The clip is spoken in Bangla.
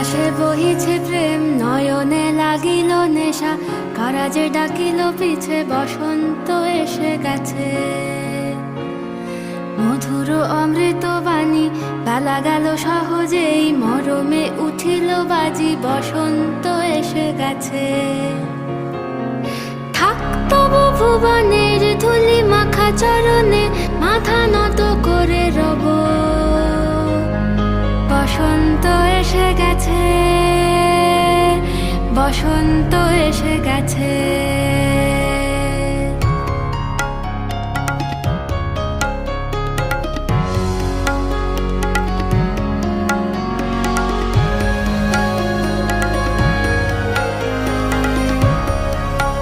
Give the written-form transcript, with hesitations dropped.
বাতাসে বহিছে প্রেম, নয়নে লাগিল নেশা, কারাজে ডাকিল পিছে, বসন্ত এসে গেছে। মধুর অমৃত বাণী, বেলা গেল সহজেই, মরমে উঠিল বাজি, বসন্ত এসে গেছে। থাক তবু ভুবনের ধুলি মাখা চরণে, মাথা নত করে রব। বসন্ত এসে গেছে, বসন্ত এসে গেছে।